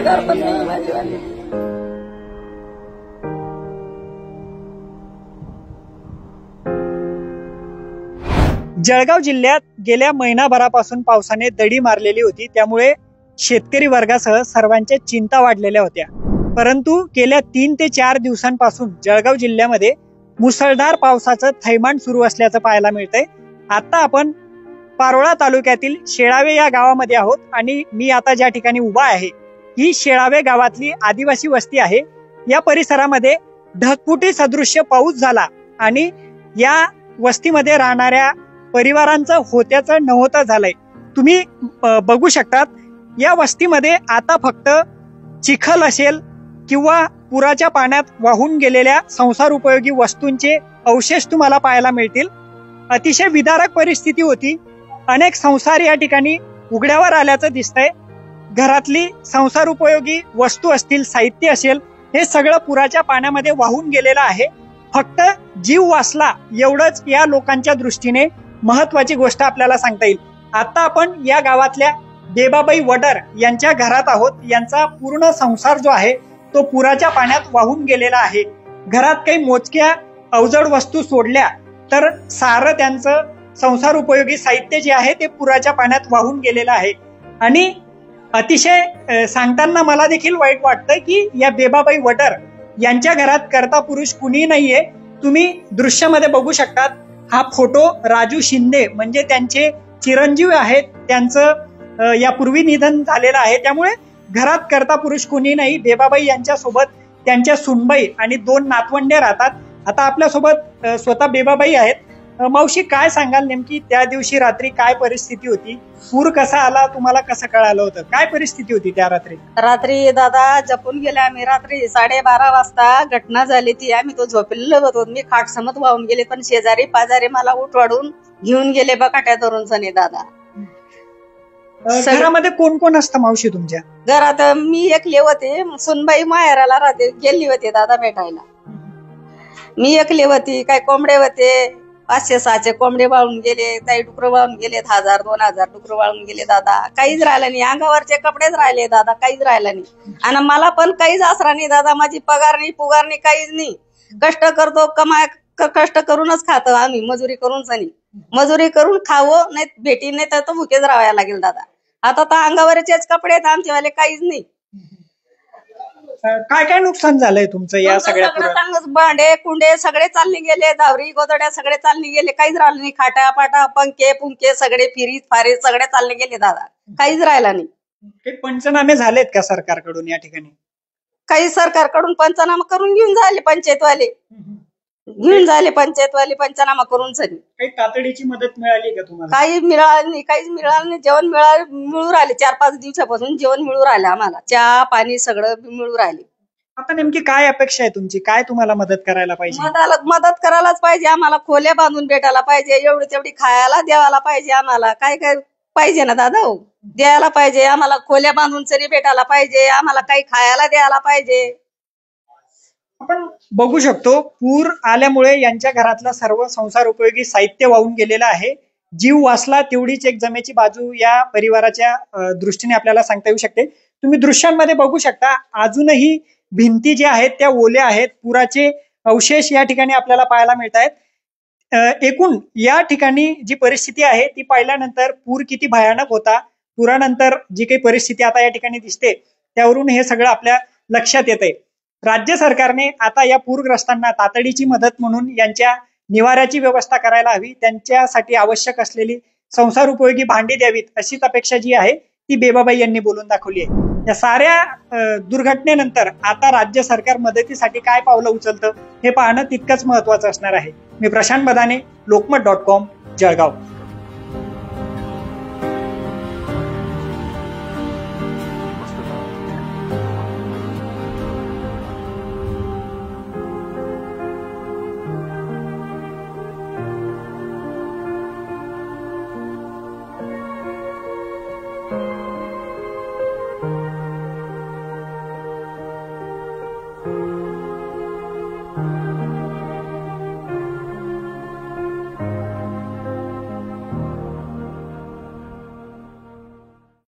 पगार पण नाही माझीवाली. जळगाव जिल्ह्यात गेल्या महिनाभरापासून पावसाने दडी मारलेली होती, त्यामुळे शेतकरी वर्गासह सर्वांच्या चिंता वाढलेल्या होत्या. परंतु गेल्या 3 ते 4 दिवसांपासून जळगाव जिल्ह्यामध्ये मुसळधार पावसाचं थैमान सुरू असल्याचं पाहायला मिळतंय. आता आपण पारोळा तालुक्यातील शेळावे या गावामध्ये आहोत आणि मी आता ज्या ठिकाणी उभा आहे ही शेळावे गावातली आदिवासी वस्ती आहे. या परिसरामध्ये ढगफुटी सदृश्य पाऊस झाला आणि या वस्तीमध्ये राहणाऱ्या परिवारांचं होत्याचं नव्हतं झालंय. तुम्ही बघू शकतात या वस्तीमध्ये आता फक्त चिखल असेल किंवा पुराच्या पाण्यात वाहून गेलेल्या संसार उपयोगी वस्तूंचे अवशेष तुम्हाला पाहायला मिळतील. अतिशय विदारक परिस्थिती होती. अनेक संसार या ठिकाणी उघड्यावर आल्याचं दिसतंय. घरातली संसार उपयोगी वस्तू असतील, साहित्य असेल, हे सगळं पुराच्या पाण्यामध्ये वाहून गेलेलं आहे. फक्त जीव वाचला एवढंच या लोकांच्या दृष्टीने महत्वाची गोष्ट आपल्याला सांगता येईल. आता आपण या गावातल्या बेबाबाई वडर यांच्या घरात आहोत. यांचा पूर्ण संसार जो आहे तो पुराच्या पाण्यात वाहून गेलेला आहे. घरात काही मोजक्या अवजड वस्तू सोडल्या तर सारं त्यांचं संसार उपयोगी साहित्य जे आहे ते पुराच्या पाण्यात वाहून गेलेलं आहे. आणि अतिशय सांगताना मला देखील वाईट वाटतं की या बेबाबाई वडर यांच्या घरात कर्ता पुरुष कुणी नाहीये. तुम्ही दृश्यामध्ये बघू शकतात. हा फोटो राजू शिंदे म्हणजे त्यांचे चिरंजीव आहेत. त्यांचं यापूर्वी निधन झालेलं आहे, त्यामुळे घरात कर्ता पुरुष कुणी नाही. बेबाबाई यांच्या सोबत त्यांच्या सुनबाई आणि 2 नातवंडे राहतात. आता आपल्या सोबत स्वतः बेबाबाई आहेत. मावशी, काय सांगाल नेमकी त्या दिवशी रात्री काय परिस्थिती होती? पूर कसा आला, तुम्हाला कसं कळालं होतं? काय परिस्थिती होती त्या रात्री? रात्री दादा जपून गेले आम्ही. रात्री 12:30 वाजता घटना झाली ती. आम्ही तो झोपलेलो होतो. मी खाट समत वाहून गेले, पण शेजारी पाजारी मला उठवाडून घेऊन गेले बकाट्या धरून सनी दादा. घरामध्ये कोण कोण असतं मावशी तुमच्या? घरात मी एकले होते. सुनबाई माहेराला राहते, गेली होती दादा भेटायला. मी एकले होती. काय कोंबडे होते, 500-600 कोंबडे वाळून गेले, काही डुकरं वाळून गेले, 1000-2000 डुकरं वाळून गेले दादा. काहीच राहिलं नाही. अंगावरचे कपडेच राहिले दादा, काहीच राहिलं नाही. आणि मला पण काहीच आसरा नाही दादा. माझी पगार नाही, पुगार नाही, काहीच नाही. कष्ट करतो, कष्ट करूनच खातो आम्ही. मजुरी करूनच नाही. मजुरी करून खावं, नाही भेटी नाही तर भुकेच राहायला लागेल दादा. आता तर अंगावरचेच कपडे आहेत आमच्यावाले, काहीच नाही. काय काय नुकसान झालंय तुमचं या सगळ्या? भांडे कुंडे सगळे चालले गेले, दावरी गोदड्या सगळे चालले गेले, काहीच राहिलं नाही. खाटा पाटा पंखे पुंखे सगळे फिरीत फारीत सगळे चालले गेले दादा, काहीच राहिला नाही. काही पंचनामे झालेत का सरकारकडून या ठिकाणी? काही सरकारकडून पंचनामा करून घेऊन झाले. पंचायतवाले पंचनामा करून झाले. काही तातडीची मदत मिळाली का तुम्हाला? काही मिळालं नाही, काहीच मिळालं नाही. जेवण मिळू राहिले. 4-5 दिवसापासून जेवण मिळू राहिलं आम्हाला. चहा पाणी सगळं मिळू राहिले. आता नेमकी काय अपेक्षा आहे तुमची? काय तुम्हाला मदत करायला पाहिजे? मदत करायलाच पाहिजे आम्हाला. खोल्या बांधून भेटायला पाहिजे. एवढी तेवढी खायला द्यायला पाहिजे आम्हाला. काय काय पाहिजे ना दादा, हो द्यायला पाहिजे आम्हाला. खोल्या बांधून तरी भेटायला पाहिजे आम्हाला. काही खायला द्यायला पाहिजे. आपण बघू शकतो पूर आल्यामुळे यांच्या घरातला सर्व संसार उपयोगी साहित्य वाहून गेलेलं आहे. जीव वाचला तेवढीच एक जमेची बाजू या परिवाराच्या दृष्टीने आपल्याला सांगता येऊ शकते. तुम्ही दृश्यांमध्ये बघू शकता अजूनही भिंती ज्या आहेत त्या ओल्या आहेत. पुराचे अवशेष या ठिकाणी आपल्याला पाहायला मिळत आहेत. एकूण या ठिकाणी जी परिस्थिती आहे ती पाहिल्यानंतर पूर किती भयानक होता, पुरानंतर जी काही परिस्थिती आता या ठिकाणी दिसते त्यावरून हे सगळं आपल्या लक्षात येतंय. राज्य सरकारने आता या पूरग्रस्तांना तातडीची मदत म्हणून यांच्या निवाऱ्याची व्यवस्था करायला हवी. त्यांच्यासाठी आवश्यक असलेली संसार उपयोगी भांडी द्यावीत अशीच अपेक्षा जी आहे ती बेबाबाई यांनी बोलून दाखवली आहे. या साऱ्या दुर्घटनेनंतर आता राज्य सरकार मदतीसाठी काय पावलं उचलतं हे पाहणं तितकंच महत्वाचं असणार आहे. मी प्रशांत बदाने, लोकमत.com, जळगाव.